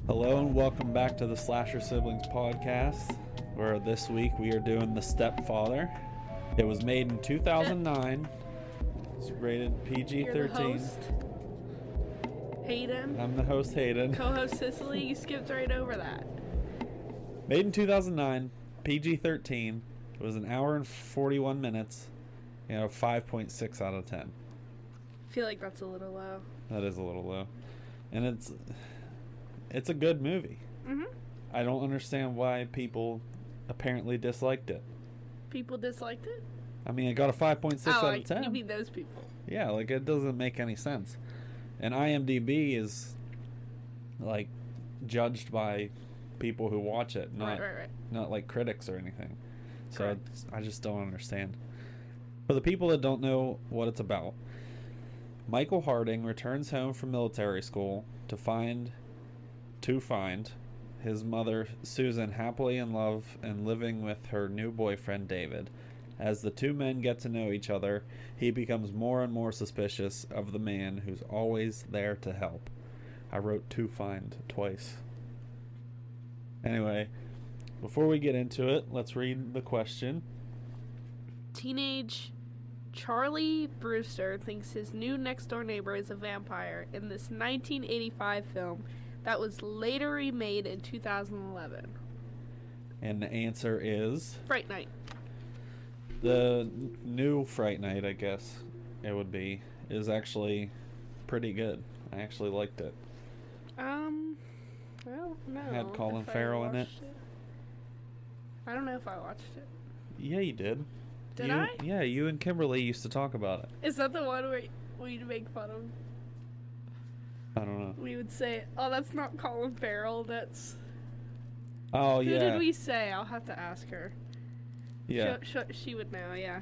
Hello and welcome back to the Slasher Siblings podcast, where this week we are doing The Stepfather. It was made in 2009. It's rated PG-13. You're the host, Hayden. I'm the host, Hayden. Co-host Cicely. You skipped right over that. Made in 2009, PG-13. It was an hour and 41 minutes. 5.6 out of 10. I feel like that's a little low. That is a little low. And it's a good movie. Mm-hmm. I don't understand why people apparently disliked it. People disliked it? I mean, it got a 5.6 out of 10. You mean those people? Yeah, like, it doesn't make any sense. And IMDb is, like, judged by people who watch it, not not like critics or anything. So I just don't understand. For the people that don't know what it's about, Michael Harding returns home from military school to find his mother Susan happily in love and living with her new boyfriend David. As the two men get to know each other, he becomes more and more suspicious of the man who's always there to help. I wrote to find twice. Anyway, before we get into it, let's read the question. Teenage Charlie Brewster thinks his new next-door neighbor is a vampire in this 1985 film that was later remade in 2011. And the answer is... Fright Night. The new Fright Night, I guess it would be, is actually pretty good. I actually liked it. I don't know. Had Colin Farrell in it. I don't know if I watched it. Yeah, you did. Did I? Yeah, you and Kimberly used to talk about it. Is that the one where we'd make fun of? I don't know. We would say, oh, that's not Colin Farrell, that's... Oh, Who yeah. did we say? I'll have to ask her. Yeah. She would know, yeah.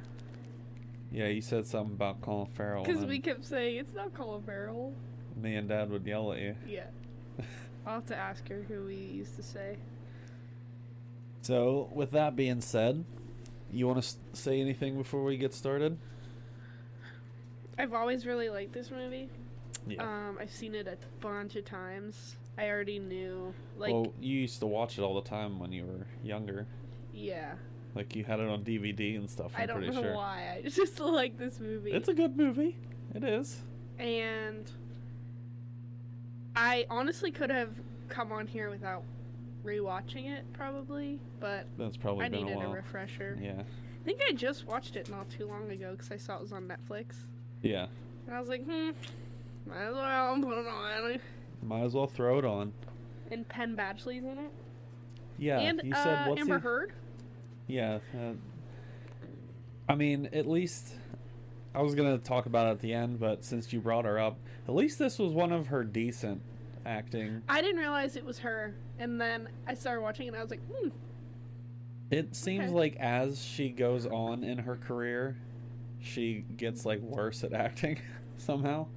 Yeah, you said something about Colin Farrell. Because we kept saying, it's not Colin Farrell. Me and Dad would yell at you. Yeah. I'll have to ask her who we used to say. So, with that being said, you want to say anything before we get started? I've always really liked this movie. Yeah. I've seen it a bunch of times. I already knew, like... Well, you used to watch it all the time when you were younger. Yeah. Like, you had it on DVD and stuff, I'm pretty sure. I don't know why. I just like this movie. It's a good movie. It is. And I honestly could have come on here without rewatching it, probably, but that's probably been a while. I needed a refresher. Yeah. I think I just watched it not too long ago because I saw it was on Netflix. Yeah. And I was like, might as well put it on. Might as well throw it on. And Penn Badgley's in it. Yeah. And you said, what's Amber Heard. Yeah. I mean, at least... I was going to talk about it at the end, but since you brought her up, at least this was one of her decent acting. I didn't realize it was her, and then I started watching it and I was like, It seems like as she goes on in her career, she gets like worse at acting somehow.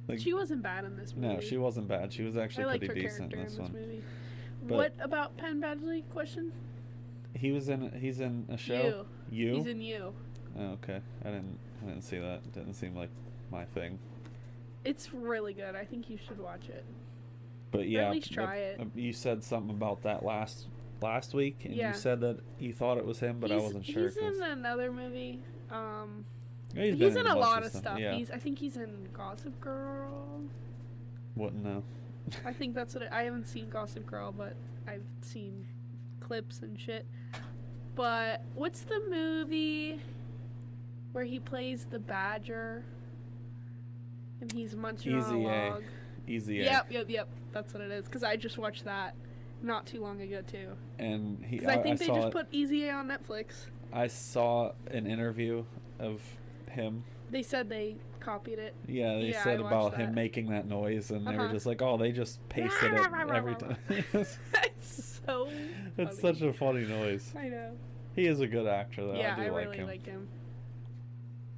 Like, she wasn't bad in this movie. No, she wasn't bad. She was actually pretty decent in this one. Movie. But what about Penn Badgley? Question. He's in a show. You. He's in You. Oh, okay. I didn't see that. It didn't seem like my thing. It's really good. I think you should watch it. But yeah, or at least try it. You said something about that last week, and you said that you thought it was him, but I wasn't sure. He's in another movie. He's in a lot of stuff. Yeah. I think he's in Gossip Girl. Wouldn't know. I think that's what I haven't seen Gossip Girl, but I've seen clips and shit. But what's the movie where he plays the badger and he's munching on a log? Easy A. Yep. That's what it is. Because I just watched that not too long ago too. And I think they just put Easy A on Netflix. I saw an interview of him. They said they copied it. Yeah, they said about him making that noise, and they were just like, "Oh, they just pasted it every time." It's so funny. It's such a funny noise. I know. He is a good actor, though. Yeah, I really like him.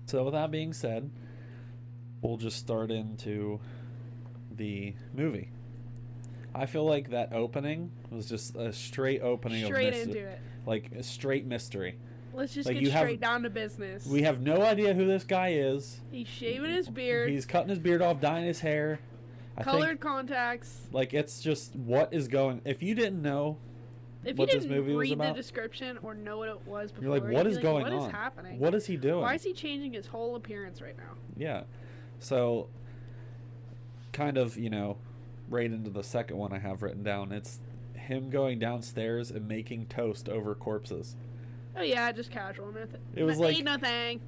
So with that being said, we'll just start into the movie. I feel like that opening was just a straight opening straight into it. Like a straight mystery. Let's just get straight down to business. We have no idea who this guy is. He's shaving his beard. He's cutting his beard off, dyeing his hair. Colored contacts. Like, it's just what is going... If you didn't know what this movie was about... read the description or know what it was before... You're like, what is going on? What is happening? What is he doing? Why is he changing his whole appearance right now? Yeah. So, kind of, you know, right into the second one I have written down. It's him going downstairs and making toast over corpses. Oh, yeah, just casual. It was like... nothing.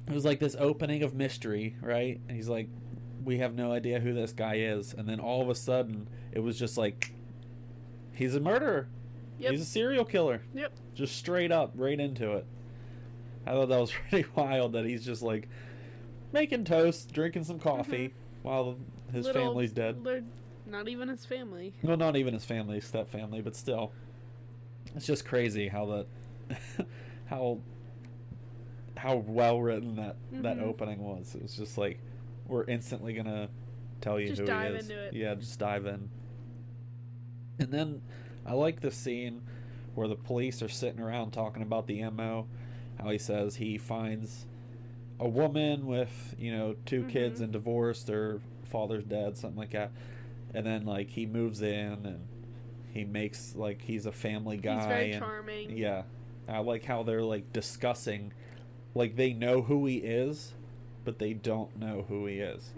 It was like this opening of mystery, right? And he's like, we have no idea who this guy is. And then all of a sudden, it was just like, he's a murderer. Yep. He's a serial killer. Yep. Just straight up, right into it. I thought that was pretty wild that he's just like making toast, drinking some coffee while his family's dead. Not even his family. Well, not even his family, step family, but still. It's just crazy how that... how well written that opening was. It was just like, we're instantly gonna tell you just who he is. Just dive into it. Yeah, just dive in. And then I like the scene where the police are sitting around talking about the MO. How he says he finds a woman with, you know, 2 kids and divorced, or father's dead, something like that. And then like he moves in and he makes like he's a family guy. He's very charming. Yeah. I like how they're like discussing, like they know who he is, but they don't know who he is.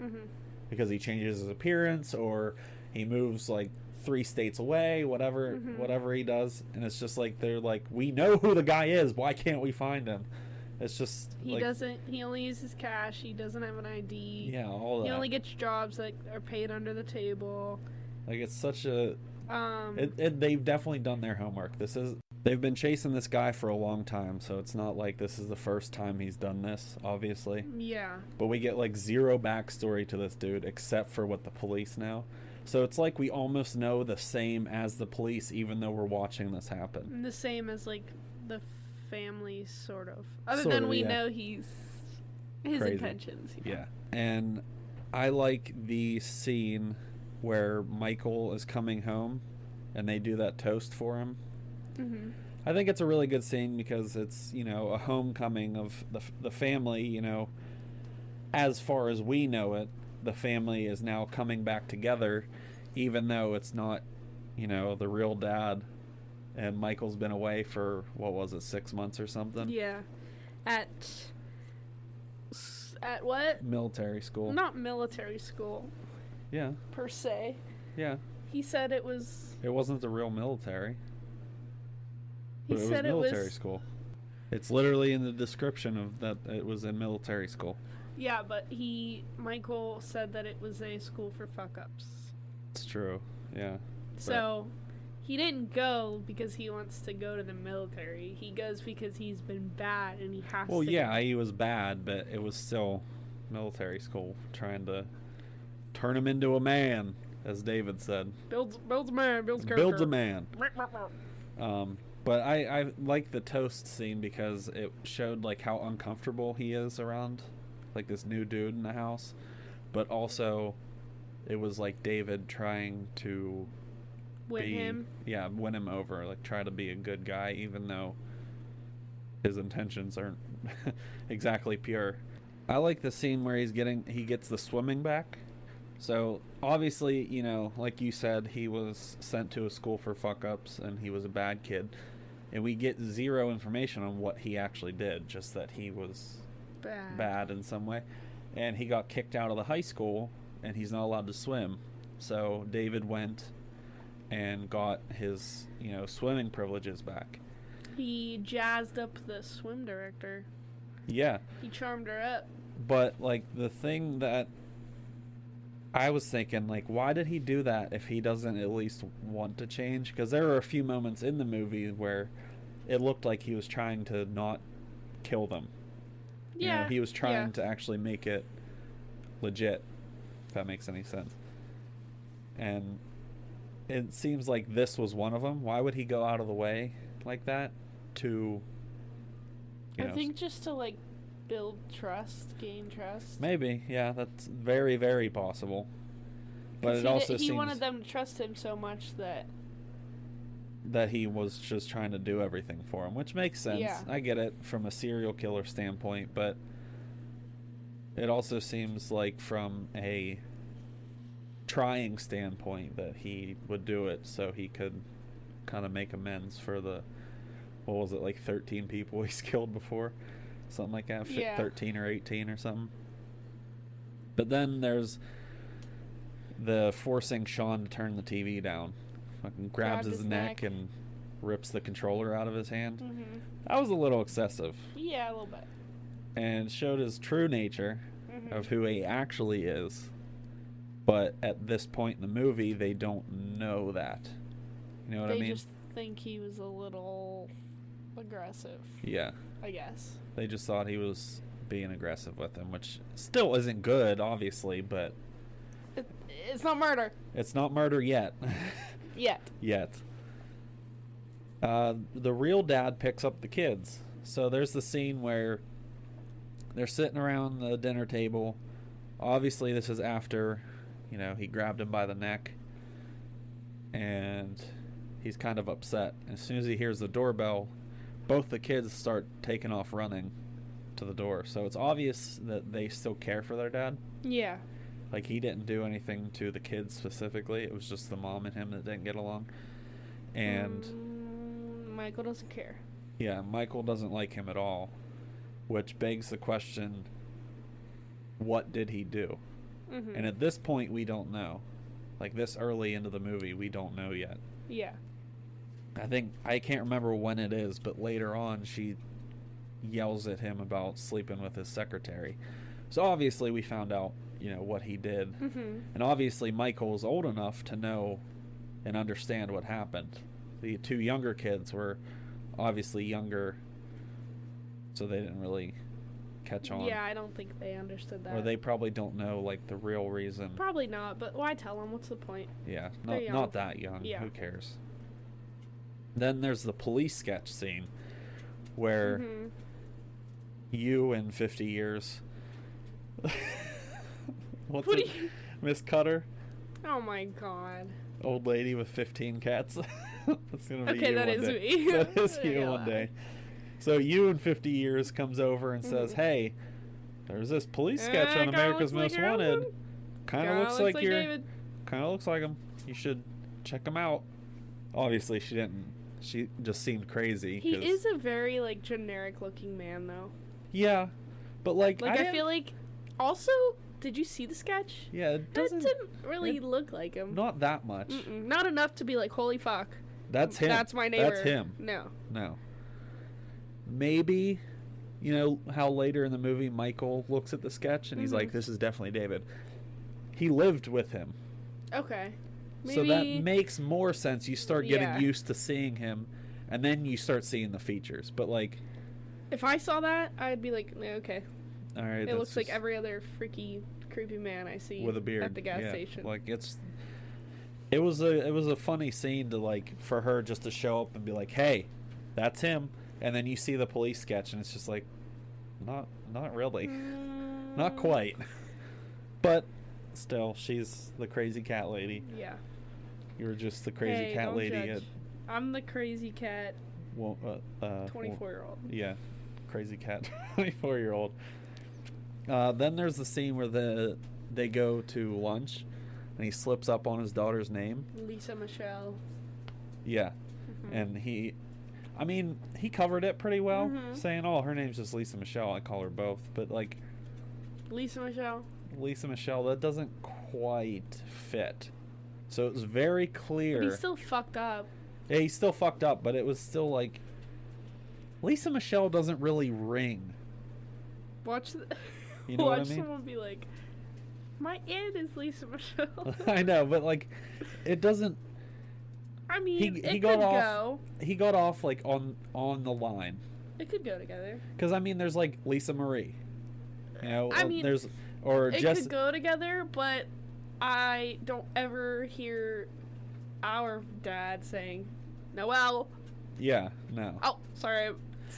Because he changes his appearance or he moves like 3 states away, whatever he does. And it's just like, they're like, we know who the guy is. Why can't we find him? It's just he only uses cash. He doesn't have an ID. Yeah, all that. He only gets jobs that are paid under the table. Like, it's such a... they've definitely done their homework. They've been chasing this guy for a long time, so it's not like this is the first time he's done this, obviously. Yeah. But we get like 0 backstory to this dude except for what the police know. So it's like we almost know the same as the police, even though we're watching this happen. The same as like the family, sort of. Other than we know his crazy intentions. Yeah. And I like the scene where Michael is coming home and they do that toast for him. I think it's a really good scene because it's, you know, a homecoming of the family, you know. As far as we know it, the family is now coming back together, even though it's not, you know, the real dad. And Michael's been away for, what was it, 6 months or something? Yeah. At what? Military school. Not military school. Yeah. Per se. Yeah. He said it was... It wasn't the real military. He said it was military school. It's literally in the description of that it was in military school. Yeah, but Michael said that it was a school for fuck-ups. It's true, yeah. So, he didn't go because he wants to go to the military. He goes because he's been bad and he has to. Well, yeah, he was bad, but it was still military school, trying to turn him into a man, as David said. Builds a man, builds character. Builds a man. But I like the toast scene because it showed like how uncomfortable he is around like this new dude in the house. But also it was like David trying to win him over, like try to be a good guy even though his intentions aren't exactly pure. I like the scene where he gets the swimming back. So, obviously, you know, like you said, he was sent to a school for fuck-ups, and he was a bad kid. And we get 0 information on what he actually did, just that he was bad in some way. And he got kicked out of the high school, and he's not allowed to swim. So, David went and got his, you know, swimming privileges back. He jazzed up the swim director. Yeah. He charmed her up. But, like, the thing that I was thinking, like, why did he do that if he doesn't at least want to change? Because there were a few moments in the movie where it looked like he was trying to not kill them. Yeah. You know, he was trying to actually make it legit, if that makes any sense. And it seems like this was one of them. Why would he go out of the way like that to, I think just to, like, build trust, gain trust. Maybe, yeah, that's very, very possible. But it also seems... He wanted them to trust him so much that he was just trying to do everything for him, which makes sense. Yeah. I get it from a serial killer standpoint, but it also seems like from a trying standpoint that he would do it so he could kind of make amends for the, what was it, like 13 people he's killed before? Something like that. Yeah. 13 or 18 or something. But then there's the forcing Sean to turn the TV down. Fucking grabs his neck and rips the controller out of his hand. Mm-hmm. That was a little excessive. Yeah, a little bit. And showed his true nature of who he actually is. But at this point in the movie, they don't know that. You know what I mean? They just think he was a little aggressive. Yeah. I guess. They just thought he was being aggressive with him, which still isn't good, obviously, but... It's not murder. It's not murder yet. Yet. The real dad picks up the kids. So there's the scene where they're sitting around the dinner table. Obviously, this is after, he grabbed him by the neck. And he's kind of upset. As soon as he hears the doorbell, both the kids start taking off running to the door. So it's obvious that they still care for their dad. Yeah. Like, he didn't do anything to the kids specifically. It was just the mom and him that didn't get along. And... Michael doesn't care. Yeah, Michael doesn't like him at all. Which begs the question, what did he do? Mm-hmm. And at this point, we don't know. Like, this early into the movie, we don't know yet. Yeah. I can't remember when it is, but later on, she yells at him about sleeping with his secretary. So obviously, we found out, what he did. Mm-hmm. And obviously, Michael's old enough to know and understand what happened. The two younger kids were obviously younger, so they didn't really catch on. Yeah, I don't think they understood that. Or they probably don't know, like, the real reason. Probably not, but why tell them? What's the point? Yeah, not that young. Yeah. Who cares? Then there's the police sketch scene where you in 50 years... What's what it? do you... Miss Cutter? Oh my god. Old lady with 15 cats. That's gonna be okay, you that one is day. me. That is you one day. So you in 50 years comes over and says, "Hey, there's this police sketch on America's Most Wanted. Kind of looks like you're. Kind of looks like him. You should check him out." Obviously, she didn't. She just seemed crazy. He is a very generic looking man, though. Yeah, but I feel like. Also, did you see the sketch? Yeah, it didn't really look like him. Not that much. Mm-mm. Not enough to be like, holy fuck. That's him. That's my neighbor. That's him. No. Maybe, how later in the movie Michael looks at the sketch and he's like, this is definitely David. He lived with him. Okay. Maybe... So that makes more sense. You start getting used to seeing him and then you start seeing the features. But if I saw that, I'd be like, okay. All right. It looks like every other freaky, creepy man I see with a beard at the gas station. It was a funny scene to for her just to show up and be like, hey, that's him. And then you see the police sketch and it's just not really. Not quite. But still, she's the crazy cat lady. Yeah. You're just the crazy cat lady. I'm the crazy cat 24-year-old. Yeah. Crazy cat 24-year-old. Then there's the scene where they go to lunch and he slips up on his daughter's name. Lisa Michelle. Yeah. And he covered it pretty well, saying, oh, her name's just Lisa Michelle. I call her both. But Lisa Michelle, that doesn't quite fit. So it was very clear. But he's still fucked up. Yeah, he's still fucked up, but it was still Lisa Michelle doesn't really ring. Watch what I mean? Someone be like, my aunt is Lisa Michelle. I know, but it doesn't. I mean, he got off. He got off on the line. It could go together. Because there's Lisa Marie. It just could go together, but I don't ever hear our dad saying Noelle. Yeah, no. Oh, sorry.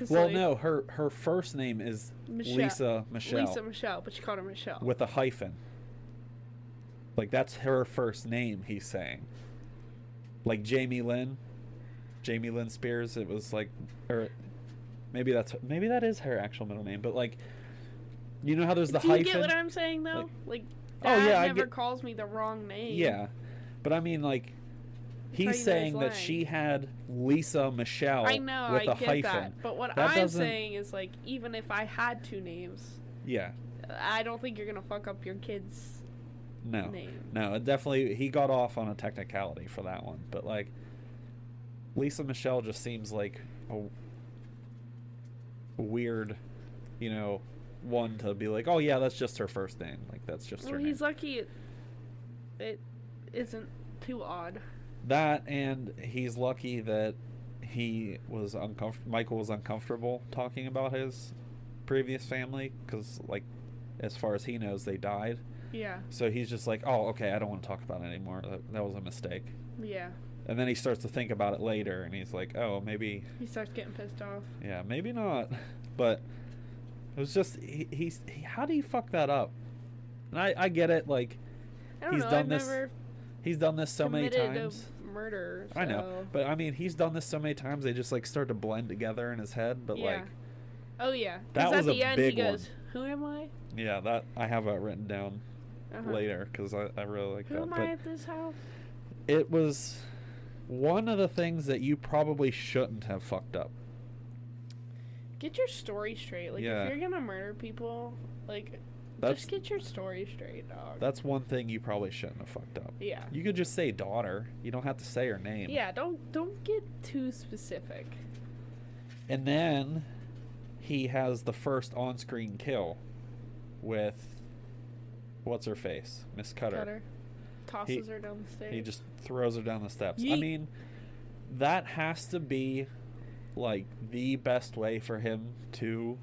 Well, no, her first name is Lisa Michelle. Lisa Michelle, but she called her Michelle. With a hyphen. That's her first name, he's saying. Jamie Lynn Spears, it was or maybe that is her actual middle name, but you know how there's the hyphen? Do you get what I'm saying though? Dad never calls me the wrong name. Yeah, but I mean, like, he's saying that she had Lisa Michelle with a hyphen. That. But what I'm saying is, like, even if I had two names, yeah, I don't think you're gonna fuck up your kid's name. No, it definitely, he got off on a technicality for that one. But, like, Lisa Michelle just seems like a weird, you know, one to be like, oh yeah, that's just her first name. Like, that's just her name. He's lucky it isn't too odd. That, and he's lucky that Michael was uncomfortable talking about his previous family, because, like, as far as he knows, they died. Yeah. So he's just like, oh, okay, I don't want to talk about it anymore. That was a mistake. Yeah. And then he starts to think about it later, and he's like, oh, maybe... He starts getting pissed off. Yeah, maybe not. But it was just... how do you fuck that up? And I get it, like... He's done this so many times. Murder. So. I know, but I mean, he's done this so many times. They just, like, start to blend together in his head. But like, oh yeah, that was at the a end big he goes, one. "Who am I?" Yeah, that I have that written down later because I really like that. Who am I at this house? It was one of the things that you probably shouldn't have fucked up. Get your story straight. Like, if you're gonna murder people, like. Just get your story straight, dog. That's one thing you probably shouldn't have fucked up. Yeah. You could just say daughter. You don't have to say her name. Yeah, don't get too specific. And then he has the first on-screen kill with what's her face, Miss Cutter. Tosses her down the stairs. He just throws her down the steps. Yeet. I mean, that has to be, like, the best way for him to,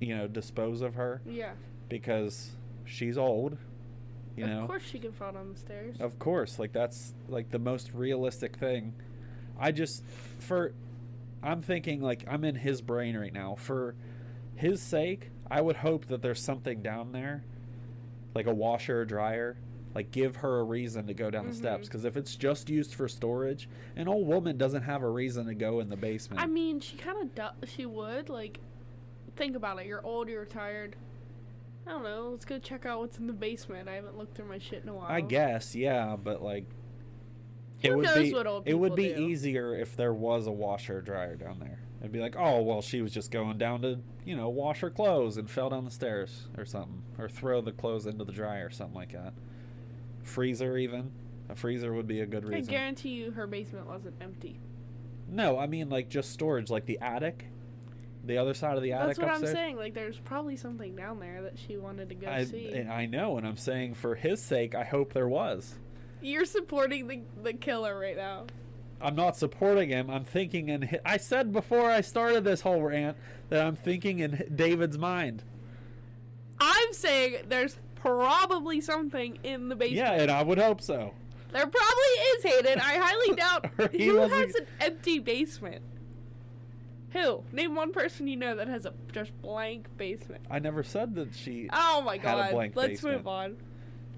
you know, dispose of her. Yeah. Because she's old, you know. Of course she can fall down the stairs. Of course. Like, that's, like, the most realistic thing. I'm thinking, like, I'm in his brain right now. For his sake, I would hope that there's something down there, like a washer or dryer. Like, give her a reason to go down the steps. Because if it's just used for storage, an old woman doesn't have a reason to go in the basement. I mean, she kind of she would, like... Think about it. You're old, you're retired. I don't know. Let's go check out what's in the basement. I haven't looked through my shit in a while. I guess, yeah, but, like... Who knows what old people It would be do? easier if there was a washer or dryer down there. It'd be like, oh, well, she was just going down to, you know, wash her clothes and fell down the stairs or something. Or throw the clothes into the dryer or something like that. Freezer, even. A freezer would be a good reason. I guarantee you her basement wasn't empty. No, I mean, like, just storage. Like the attic. The other side of the attic upstairs. That's what I'm saying. Like, there's probably something down there that she wanted to go see. I know, and I'm saying for his sake, I hope there was. You're supporting the killer right now. I'm not supporting him. I'm thinking I said before I started this whole rant that I'm thinking in David's mind. I'm saying there's probably something in the basement. Yeah, and I would hope so. There probably is, Hayden. I highly doubt. Who has an empty basement? Who? Name one person you know that has a just blank basement. I never said that she Oh my had god. a blank Let's basement. move on.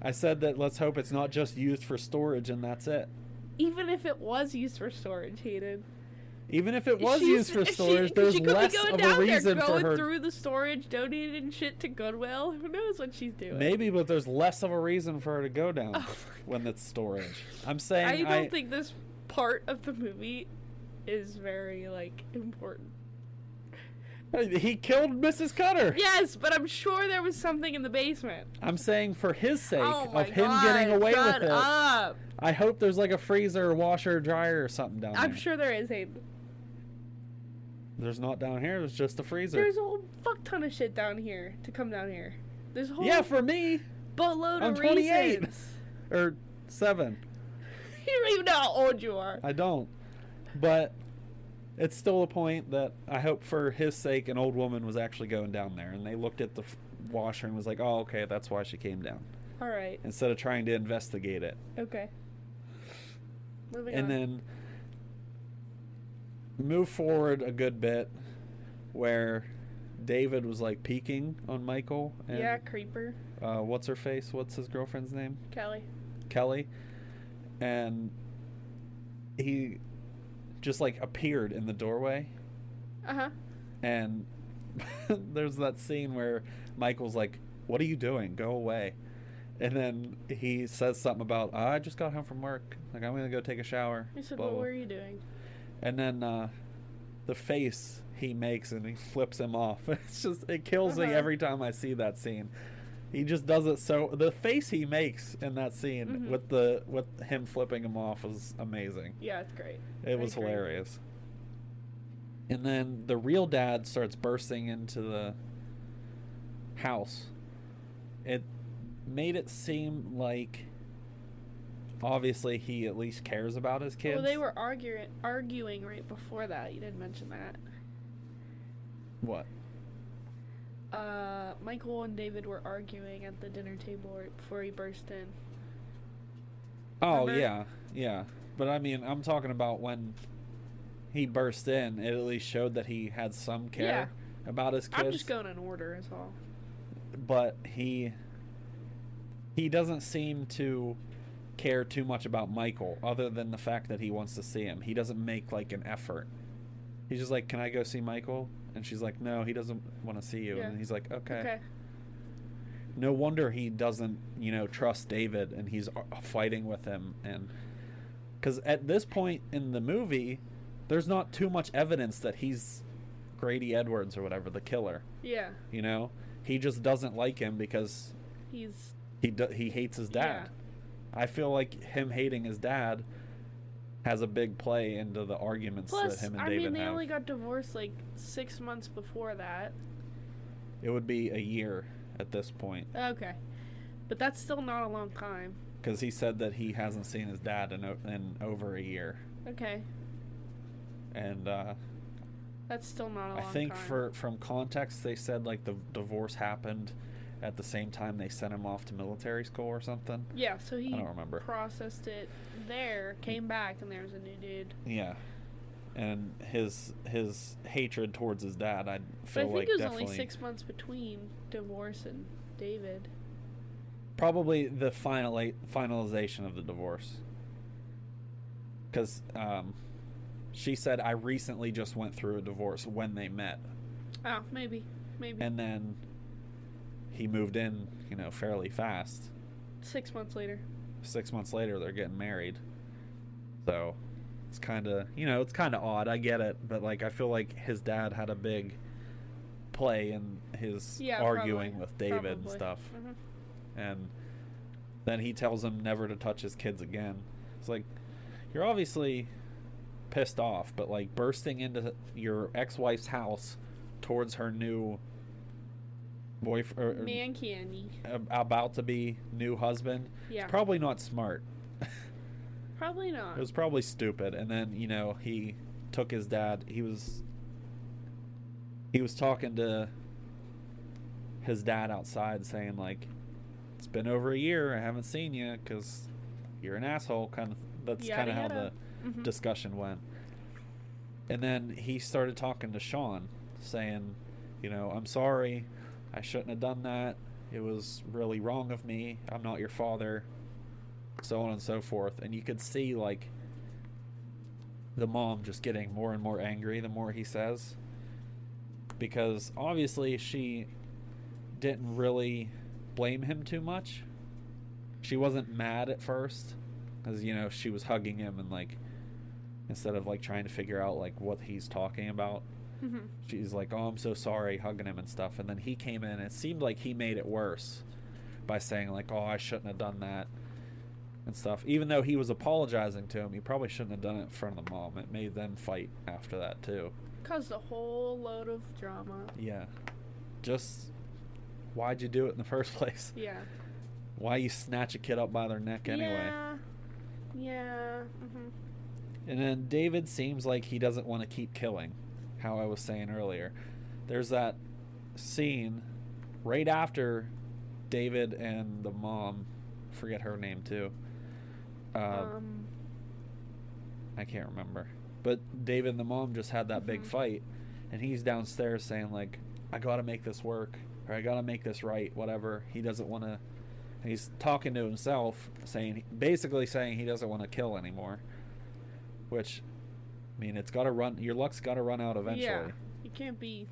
I said that let's hope it's not just used for storage and that's it. Even if it was used for storage, Hayden. Even if it was used for storage, there's less of a reason for her. Going through the storage, donating shit to Goodwill. Who knows what she's doing? Maybe, but there's less of a reason for her to go down when it's storage. I'm saying I don't think this part of the movie is very, like, important. He killed Mrs. Cutter. Yes, but I'm sure there was something in the basement. I'm saying for his sake of him God, getting away with it. Up. I hope there's like a freezer, washer, dryer, or something down there. I'm sure there is, Hayden. There's not down here. There's just a freezer. There's a whole fuck ton of shit down here to come down here. There's a whole for me. Boatload I'm of 28 reasons. or 7. You don't even know how old you are. I don't. But it's still a point that I hope for his sake an old woman was actually going down there, and they looked at the washer and was like, "Oh, okay, that's why she came down." All right. Instead of trying to investigate it. Okay. Moving on. And then move forward a good bit where David was like peeking on Michael. And, yeah, creeper. What's her face? What's his girlfriend's name? Kelly. And he just like appeared in the doorway. Uh-huh. And there's that scene where Michael's like, "What are you doing? Go away." And then he says something about, I just got home from work. Like, I'm going to go take a shower. He said, blah, what blah. were you doing? And then the face he makes and he flips him off. It kills me every time I see that scene. He just does it so... The face he makes in that scene with him flipping him off was amazing. Yeah, it's great. It was hilarious. And then the real dad starts bursting into the house. It made it seem like obviously he at least cares about his kids. Well, they were arguing right before that. You didn't mention that. What? Michael and David were arguing at the dinner table right before he burst in. Oh, Remember? yeah. But I mean, I'm talking about when he burst in, it at least showed that he had some care about his kids. I'm just going in order, is all. But he doesn't seem to care too much about Michael, other than the fact that he wants to see him. He doesn't make like an effort. He's just like, can I go see Michael? And she's like, no, he doesn't want to see you. Yeah. And he's like, okay. No wonder he doesn't, trust David, and he's fighting with him. And because at this point in the movie, there's not too much evidence that he's Grady Edwards or whatever, the killer. Yeah. He just doesn't like him because he hates his dad. Yeah. I feel like him hating his dad has a big play into the arguments that him and David have. They only got divorced like 6 months before that. It would be a year at this point. Okay. But that's still not a long time. Because he said that he hasn't seen his dad in over a year. Okay. And that's still not a long time. I think from context, they said like the divorce happened at the same time they sent him off to military school or something. Yeah, so he I don't remember. Processed it there, came back, and there was a new dude. Yeah. And his hatred towards his dad, I feel like I think it was definitely... only 6 months between divorce and David. Probably the finalization of the divorce. Because she said, I recently just went through a divorce when they met. Oh, maybe. And then he moved in, fairly fast. 6 months later. 6 months later, they're getting married. So it's kind of, it's kind of odd. I get it. But, I feel like his dad had a big play in his arguing with David and stuff. Mm-hmm. And then he tells him never to touch his kids again. It's like, you're obviously pissed off, but, bursting into your ex-wife's house towards her new boyfriend, man candy, about to be new husband. Yeah, it's probably not smart. Probably not. It was probably stupid. And then he took his dad. He was talking to his dad outside, saying it's been over a year. I haven't seen you because you're an asshole. That's kind of how the discussion went. And then he started talking to Sean, saying, I'm sorry. I shouldn't have done that. It was really wrong of me. I'm not your father. So on and so forth. And you could see, the mom just getting more and more angry the more he says. Because obviously she didn't really blame him too much. She wasn't mad at first. Because, she was hugging him and, instead of, trying to figure out, what he's talking about. Mm-hmm. She's like, oh, I'm so sorry, hugging him and stuff. And then he came in, and it seemed like he made it worse by saying, oh, I shouldn't have done that and stuff. Even though he was apologizing to him, he probably shouldn't have done it in front of the mom. It made them fight after that, too. Caused a whole load of drama. Yeah. Just, why'd you do it in the first place? Yeah. Why you snatch a kid up by their neck anyway? Yeah. Mm-hmm. And then David seems like he doesn't want to keep killing. How I was saying earlier, there's that scene right after David and the mom, forget her name too. I can't remember, but David and the mom just had that big fight, and he's downstairs saying I gotta make this work, or I gotta make this right, whatever. He doesn't want to. He's talking to himself, basically saying he doesn't want to kill anymore, which. I mean, it's got to run. Your luck's got to run out eventually. Yeah, you can't be,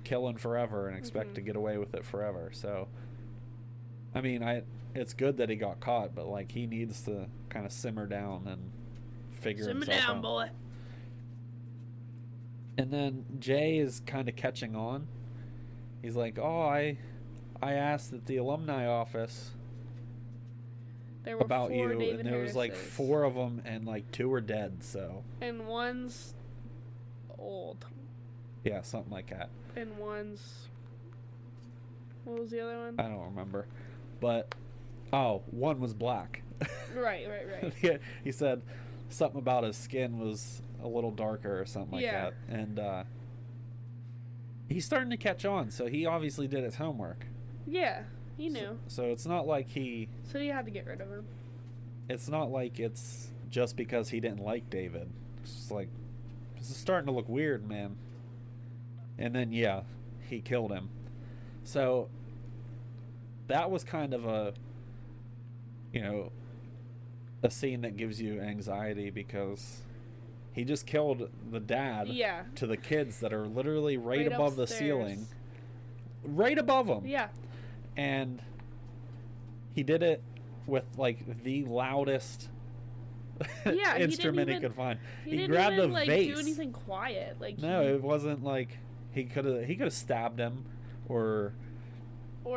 killing forever and expect to get away with it forever. So, I mean, it's good that he got caught, but like he needs to kind of simmer down and figure himself out. Simmer down, boy. And then Jay is kind of catching on. He's like, "Oh, I asked at the alumni office There were about 4 you, David and there was like Harrises. 4 of them, and like 2 were dead. So And one's old. yeah, something like that. And one's... What was the other one? I don't remember, but one was black." Right. He said something about his skin was a little darker or something like that, and he's starting to catch on. So he obviously did his homework. Yeah, he knew. So it's not like he. So you had to get rid of him. It's not like it's just because he didn't like David. It's just like, this is starting to look weird, man. And then yeah, he killed him. So that was kind of a, a scene that gives you anxiety because he just killed the dad to the kids that are literally right above upstairs. the ceiling. Right above them. Yeah. And he did it with like the loudest instrument he could find. He grabbed even, a vase. Do anything quiet. No, it wasn't like he could have stabbed him or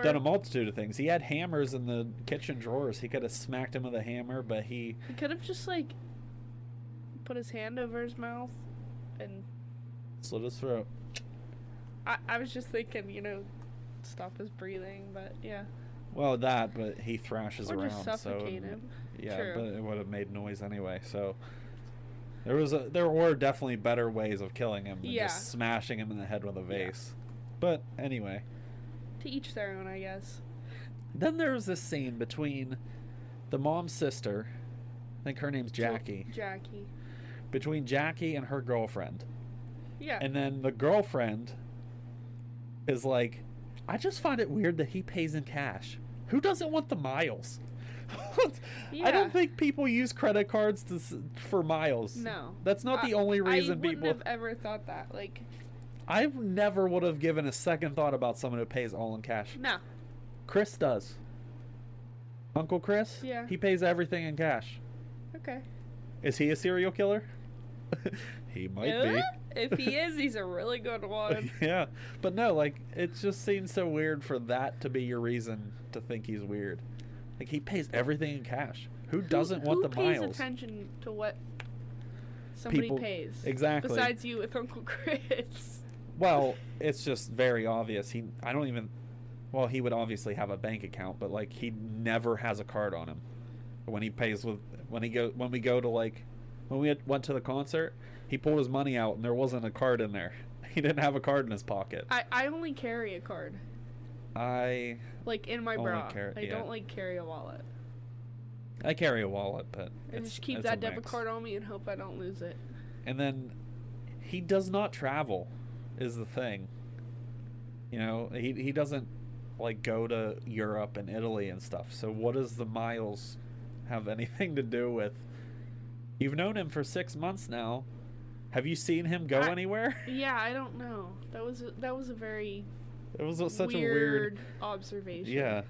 done a multitude of things. He had hammers in the kitchen drawers. He could have smacked him with a hammer, but he could have just like put his hand over his mouth and slit his throat. I was just thinking, stop his breathing, but yeah. Well, but he thrashes or around, just suffocate him. Yeah, True. But it would have made noise anyway. So there were definitely better ways of killing him than just smashing him in the head with a vase. But anyway, to each their own, I guess. Then there was this scene between the mom's sister, I think her name's Jackie. Jackie. Between Jackie and her girlfriend. Yeah. And then the girlfriend is like, I just find it weird that he pays in cash. Who doesn't want the miles? I don't think people use credit cards for miles. No. That's not the only reason people... I wouldn't have ever thought that. I never would have given a second thought about someone who pays all in cash. No. Chris does. Uncle Chris? Yeah. He pays everything in cash. Okay. Is he a serial killer? He might be. If he is, he's a really good one. Yeah. But no, it just seems so weird for that to be your reason to think he's weird. He pays everything in cash. Who doesn't want the miles? Who pays attention to what somebody pays? Exactly. Besides you with Uncle Chris. Well, it's just very obvious. He would obviously have a bank account, but he never has a card on him. When he pays when we went to the concert, he pulled his money out and there wasn't a card in there. He didn't have a card in his pocket. I only carry a card. In my bra. I don't carry a wallet. I carry a wallet, but I just keep that debit card on me and hope I don't lose it. And then he does not travel, is the thing. He doesn't go to Europe and Italy and stuff. So what does the miles have anything to do with? You've known him for 6 months now. Have you seen him go anywhere? Yeah, I don't know. That was a very such a weird observation. Yeah.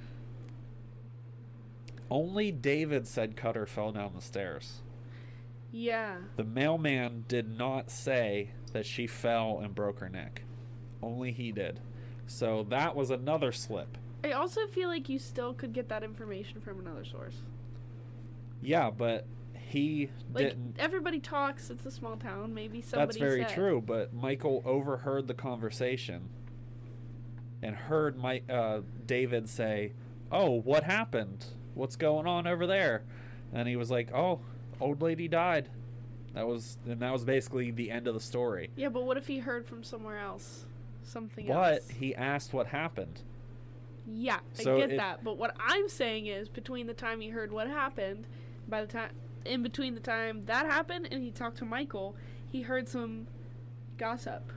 Only David said Cutter fell down the stairs. Yeah. The mailman did not say that she fell and broke her neck. Only he did. So that was another slip. I also feel like you still could get that information from another source. Yeah, but he didn't. Everybody talks. It's a small town. Maybe somebody That's very said. true, but Michael overheard the conversation and heard David say, "Oh, what happened? What's going on over there?" And he was like, "Oh, old lady died." That was basically the end of the story. Yeah, but what if he heard from somewhere else? Something else. But he asked what happened. Yeah, I get that. But what I'm saying is, between the time he heard what happened, in between the time that happened and he talked to Michael, he heard some gossip.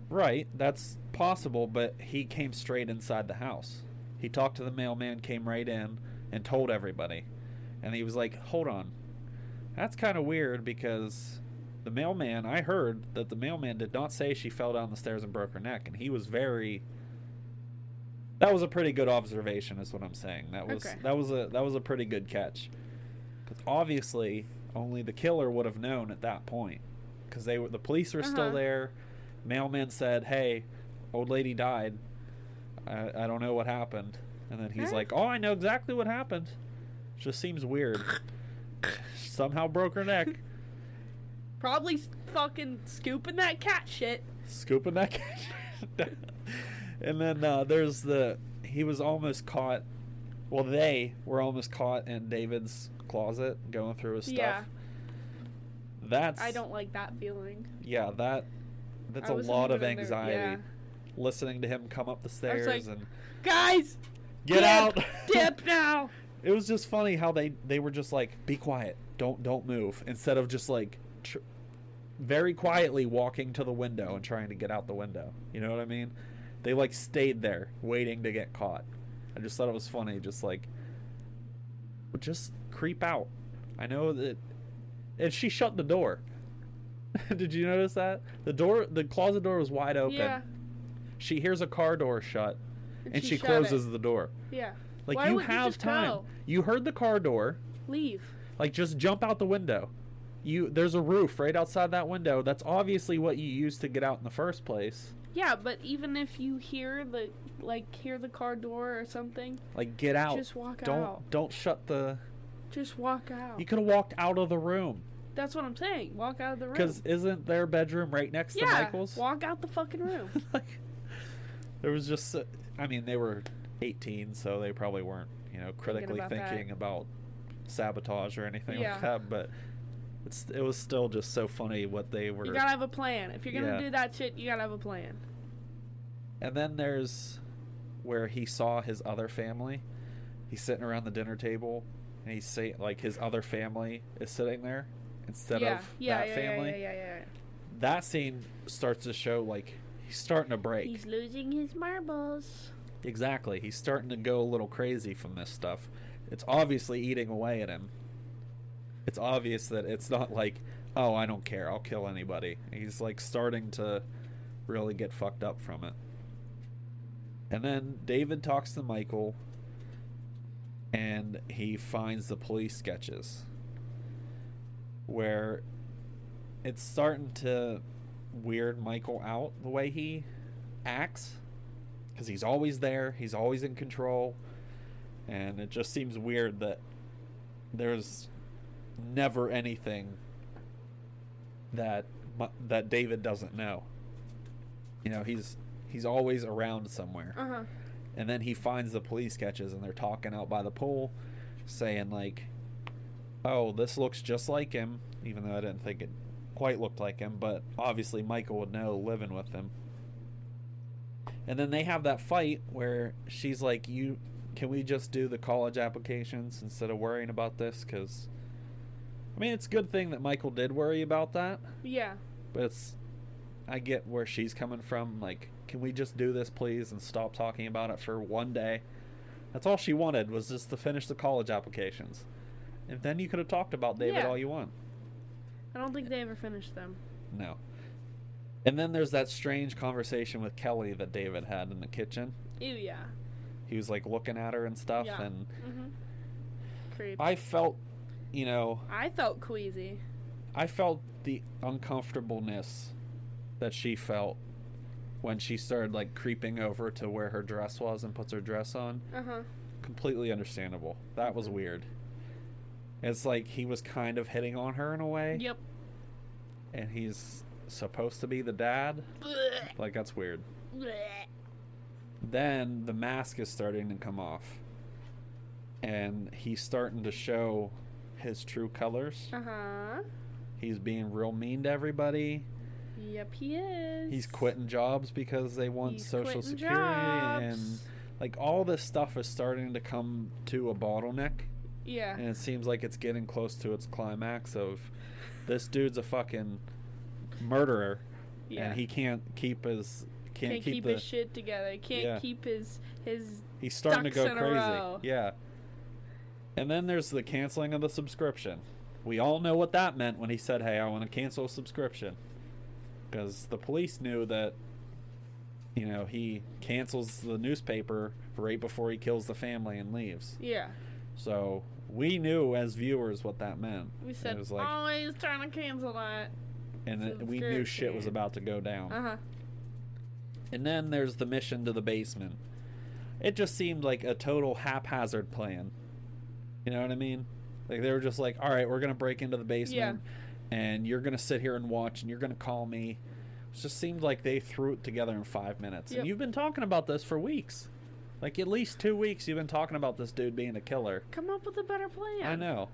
Right, that's possible, but he came straight inside the house. He talked to the mailman, came right in, and told everybody. And he was like, hold on. That's kind of weird because I heard that the mailman did not say she fell down the stairs and broke her neck. And he was very That was a pretty good observation, is what I'm saying. That was Okay. that was a pretty good catch. Because obviously, only the killer would have known at that point. Because the police were still there. Mailman said, "Hey, old lady died. I don't know what happened." And then he's like, "Oh, I know exactly what happened. Just seems weird. Somehow broke her neck." Probably fucking scooping that cat shit. Scooping that cat. And then he was almost caught. Well, they were almost caught in David's closet going through his stuff. Yeah. I don't like that feeling. Yeah, that's a lot of anxiety. Listening to him come up the stairs and guys, get out. Dip now. It was just funny how they were just like, be quiet, don't move, instead of just like very quietly walking to the window and trying to get out the window. You know what I mean? They like stayed there waiting to get caught. I just thought it was funny, just like, just creep out. I know that. And she shut the door. Did you notice that? The closet door was wide open. Yeah. She hears a car door shut, and she shut closes it. the door. Yeah. Like, Why you have time. Go? You heard the car door. Leave. Like, just jump out the window. There's a roof right outside that window. That's obviously what you used to get out in the first place. Yeah, but even if you hear the car door or something, like, get out. Just walk out. Don't shut the. Just walk out. You could have walked out of the room. That's what I'm saying. Walk out of the room. Because isn't their bedroom right next to Michael's? Walk out the fucking room. Like, there was just. I mean, they were 18, so they probably weren't, critically thinking about sabotage or anything like that. But it was still just so funny what they were. You gotta have a plan. If you're gonna do that shit, you gotta have a plan. And then there's where he saw his other family. He's sitting around the dinner table, and he's saying, like, his other family is sitting there instead of that family. Yeah. That scene starts to show, like, he's starting to break. He's losing his marbles. Exactly. He's starting to go a little crazy from this stuff. It's obviously eating away at him. It's obvious that it's not like, oh, I don't care, I'll kill anybody. He's, like, starting to really get fucked up from it. And then David talks to Michael, and he finds the police sketches where it's starting to weird Michael out the way he acts, because he's always there, he's always in control, and it just seems weird that there's never anything that David doesn't know. He's always around somewhere. And then he finds the police sketches, and they're talking out by the pool, saying, like, oh, this looks just like him, even though I didn't think it quite looked like him, but obviously Michael would know living with him. And then they have that fight where she's like, can we just do the college applications instead of worrying about this? Because, I mean, it's a good thing that Michael did worry about that. Yeah. But I get where she's coming from. Like, can we just do this, please, and stop talking about it for one day? That's all she wanted, was just to finish the college applications. And then you could have talked about David all you want. I don't think they ever finished them. No. And then there's that strange conversation with Kelly that David had in the kitchen. Ew, yeah. He was, like, looking at her and stuff, and Creep. I felt, I felt queasy. I felt the uncomfortableness that she felt when she started, like, creeping over to where her dress was and puts her dress on. Completely understandable. That was weird. It's like he was kind of hitting on her in a way. Yep. And he's supposed to be the dad. Like, that's weird. Then the mask is starting to come off, and he's starting to show his true colors. He's being real mean to everybody. Yep, he is. He's quitting jobs because they want Social Security, and, like, all this stuff is starting to come to a bottleneck. Yeah. And it seems like it's getting close to its climax of, this dude's a fucking murderer, and he can't keep his his shit together. Can't keep his he's starting to go ducks in a row. crazy. Yeah. And then there's the canceling of the subscription. We all know what that meant when he said, hey, I want to cancel a subscription. Because the police knew that, he cancels the newspaper right before he kills the family and leaves. Yeah. So we knew as viewers what that meant. We said, it was like, oh, he's trying to cancel that. And we knew shit was about to go down. Uh-huh. And then there's the mission to the basement. It just seemed like a total haphazard plan. You know what I mean? Like, they were just like, all right, we're going to break into the basement, and you're going to sit here and watch, and you're going to call me. It just seemed like they threw it together in 5 minutes. Yep. And you've been talking about this for weeks. Like, at least 2 weeks you've been talking about this dude being a killer. Come up with a better plan. I know.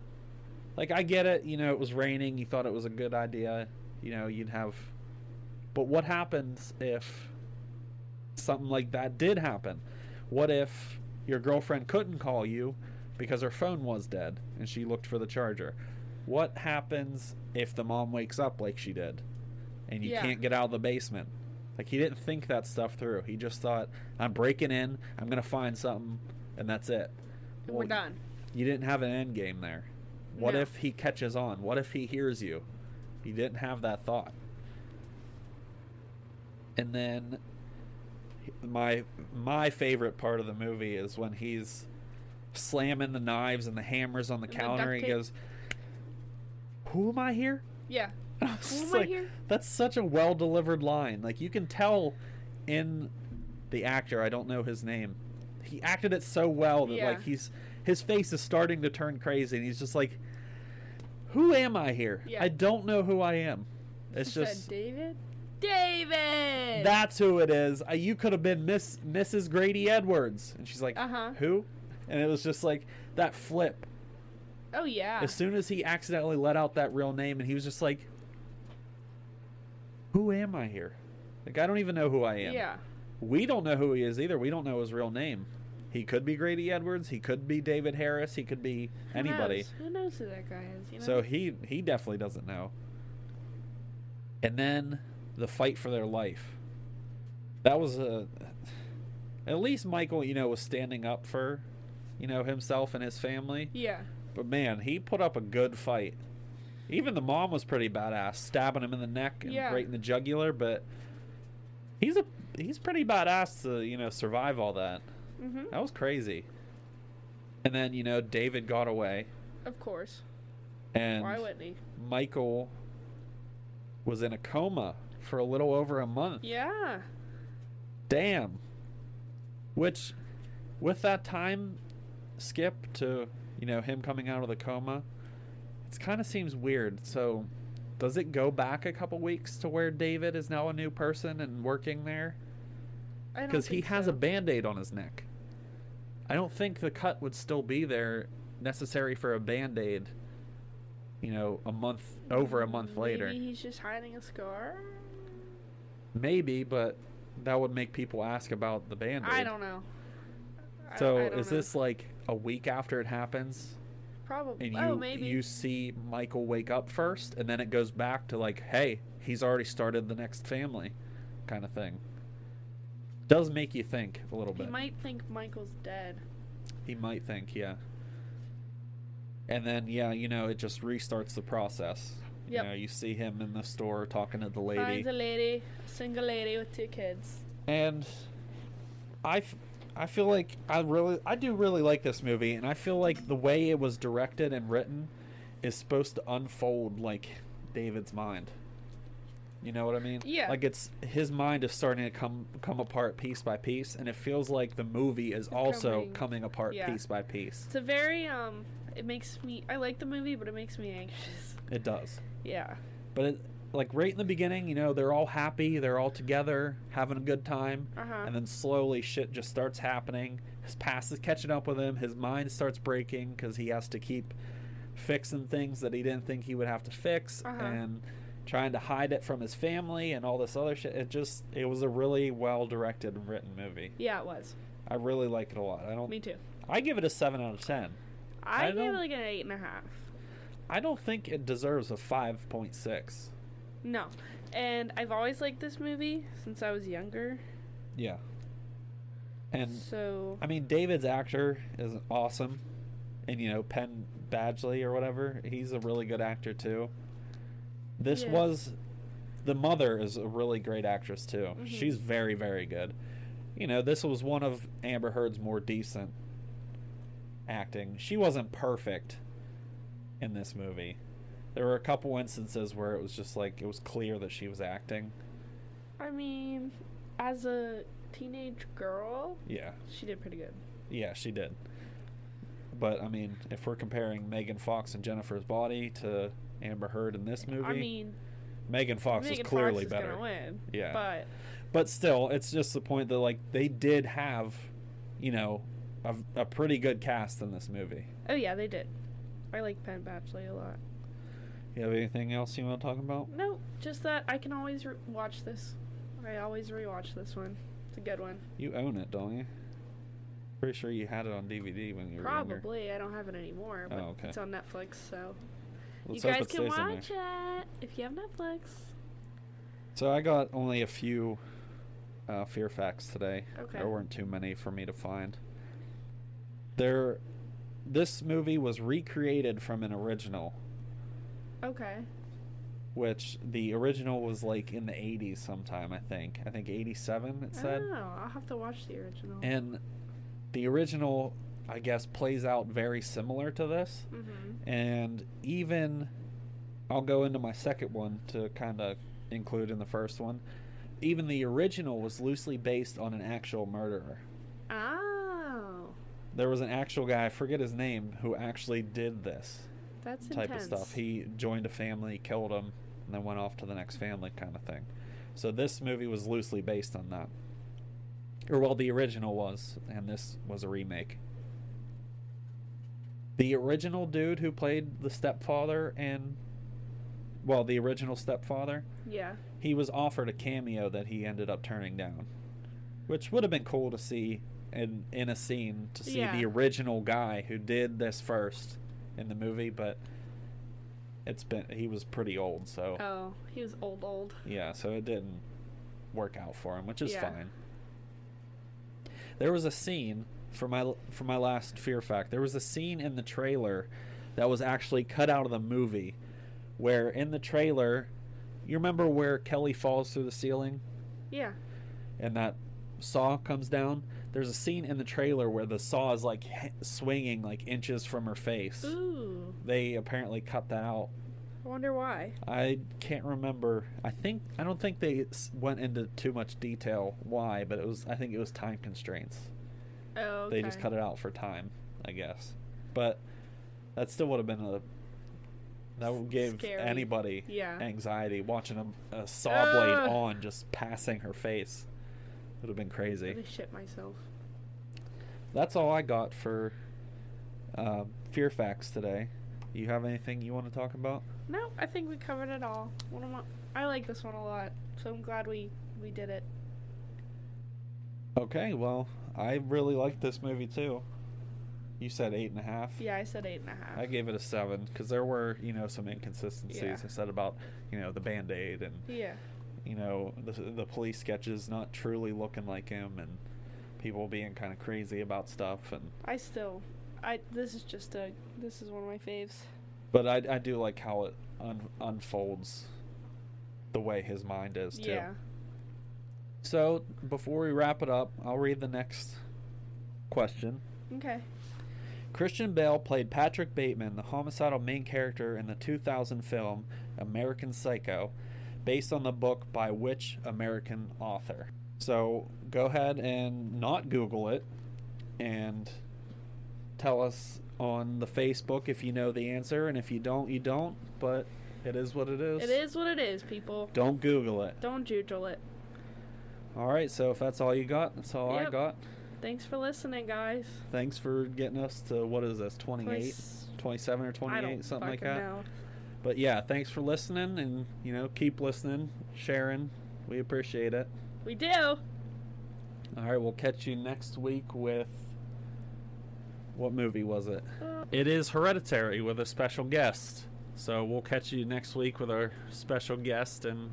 Like, I get it. You know, it was raining. You thought it was a good idea. You know, you'd have... But what happens if something like that did happen? What if your girlfriend couldn't call you because her phone was dead and she looked for the charger? What happens if the mom wakes up like she did and you can't get out of the basement? Like, he didn't think that stuff through. He just thought, I'm breaking in, I'm going to find something, and that's it. Well, we're done. You didn't have an end game there. What if he catches on? What if he hears you? You didn't have that thought. And then my favorite part of the movie is when he's slamming the knives and the hammers on the counter, and he goes, who am I here? Yeah. Who am I here? That's such a well-delivered line. Like, you can tell in the actor, I don't know his name, he acted it so well that like his face is starting to turn crazy, and he's just like, who am I here? I don't know who I am. It's just David. That's who it is. You could have been Mrs. Grady Edwards. And she's like, who? And it was just like that flip. Oh, yeah. As soon as he accidentally let out that real name, and he was just like, who am I here? Like, I don't even know who I am. Yeah. We don't know who he is either. We don't know his real name. He could be Grady Edwards. He could be David Harris. He could be anybody. Who knows who that guy is? You know? So he definitely doesn't know. And then the fight for their life. That was at least Michael, you know, was standing up for, you know, himself and his family. Yeah. But man, he put up a good fight. Even the mom was pretty badass, stabbing him in the neck and right in the jugular. But he's pretty badass to, you know, survive all that. Mm-hmm. That was crazy. And then, you know, David got away. Of course. And why wouldn't he? Michael was in a coma for a little over a month. Yeah. Damn. Which, with that time skip to, you know, him coming out of the coma, it kind of seems weird. So, does it go back a couple weeks to where David is now a new person and working there? Because he has a Band-Aid on his neck. I don't think the cut would still be there necessary for a Band-Aid, you know, over a month later. Maybe he's just hiding a scar? Maybe, but that would make people ask about the Band-Aid. I don't know. So is this like a week after it happens? Probably. And maybe. You see Michael wake up first, and then it goes back to like, hey, he's already started the next family kind of thing. Does make you think a little bit. He might think Michael's dead. He might think, yeah. And then, yeah, you know, it just restarts the process. You know, you see him in the store talking to the lady. Finds a lady, a single lady with 2 kids. And I feel like I do really like this movie, and I feel like the way it was directed and written is supposed to unfold like David's mind. You know what I mean? Yeah. Like his mind is starting to come apart piece by piece, and it feels like the movie is also coming apart piece by piece. It's a very I like the movie, but it makes me anxious. It does. Yeah. But it, like right in the beginning, you know, they're all happy, they're all together, having a good time, and then slowly shit just starts happening. His past is catching up with him. His mind starts breaking because he has to keep fixing things that he didn't think he would have to fix, and trying to hide it from his family and all this other shit. It was a really well directed and written movie. Yeah, it was. I really like it a lot. Me too. I give it a 7 out of 10. I give it like an 8.5. I don't think it deserves a 5.6. No. And I've always liked this movie since I was younger. Yeah. And so, I mean, David's actor is awesome. And, you know, Penn Badgley or whatever, he's a really good actor too. The mother is a really great actress too. She's very, very good. you know, this was one of Amber Heard's more decent acting. She wasn't perfect in this movie. There were a couple instances where it was just like, it was clear that she was acting. I mean, as a teenage girl, yeah, she did pretty good. Yeah, she did. But, I mean, if we're comparing Megan Fox and Jennifer's Body to Amber Heard in this movie, I mean, Megan Fox was clearly better. Gonna win, yeah. But still, it's just the point that, like, they did have, you know, a pretty good cast in this movie. Oh, yeah, they did. I like Penn Badgley a lot. You have anything else you want to talk about? No, just that I can always watch this. I always rewatch this one. It's a good one. You own it, don't you? Pretty sure you had it on DVD when you were younger. Probably. I don't have it anymore, but okay. It's on Netflix, so you guys can watch it if you have Netflix. So I got only a few fear facts today. Okay. There weren't too many for me to find. This movie was recreated from an original. Okay. Which the original was like in the 80s sometime, I think. I think 87 it said. Oh, I'll have to watch the original. And the original, I guess, plays out very similar to this. Mm-hmm. And even, I'll go into my second one to kind of include in the first one. Even the original was loosely based on an actual murderer. Oh. There was an actual guy, I forget his name, who actually did this. That's type intense. of stuff. He joined a family, killed him, and then went off to the next family kind of thing. So this movie was loosely based on that. Or, well, the original was, and this was a remake. The original dude who played the stepfather the original stepfather, yeah, he was offered a cameo that he ended up turning down. Which would have been cool to see in a scene, to see the original guy who did this first in the movie, but he was pretty old, so... Oh, he was old. Yeah, so it didn't work out for him, which is fine. There was a scene, for my last fear fact, there was a scene in the trailer that was actually cut out of the movie, where in the trailer, you remember where Kelly falls through the ceiling? Yeah. And that saw comes down? There's a scene in the trailer where the saw is like swinging like inches from her face. Ooh. They apparently cut that out. I wonder why. I can't remember. I don't think they went into too much detail why, but I think it was time constraints. Oh, okay. They just cut it out for time, I guess. But that still would have been that would give scary. Anybody anxiety watching a saw blade on just passing her face. Would have been crazy. I would have shit myself. That's all I got for fear facts today. You have anything you want to talk about? No, I think we covered it all. I like this one a lot, so I'm glad we did it. Okay, well, I really liked this movie too. You said 8.5. Yeah, I said 8.5. I gave it a 7 because there were, some inconsistencies. Yeah. I said about, the Band-Aid and, the police sketches not truly looking like him and people being kind of crazy about stuff. And this is one of my faves. But I do like how it unfolds the way his mind is too. Yeah. So before we wrap it up, I'll read the next question. Okay. Christian Bale played Patrick Bateman, the homicidal main character in the 2000 film American Psycho, based on the book by which American author? So go ahead and not Google it and tell us on the Facebook if you know the answer, and if you don't, you don't, but it is what it is. It is what it is, people. Don't Google it. Don't Google it. Alright, so if that's all you got, that's all I got. Thanks for listening, guys. Thanks for getting us to, what is this, 28? 27 or 28, something like that. Know. But yeah, thanks for listening, and, keep listening, sharing. We appreciate it. We do. Alright, we'll catch you next week with... What movie was it? It is Hereditary with a special guest. So we'll catch you next week with our special guest and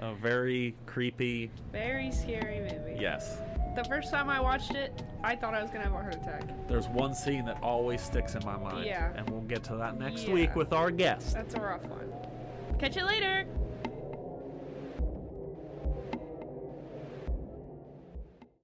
a very creepy... Very scary movie. Yes. The first time I watched it, I thought I was going to have a heart attack. There's one scene that always sticks in my mind. Yeah. And we'll get to that next week with our guest. That's a rough one. Catch you later.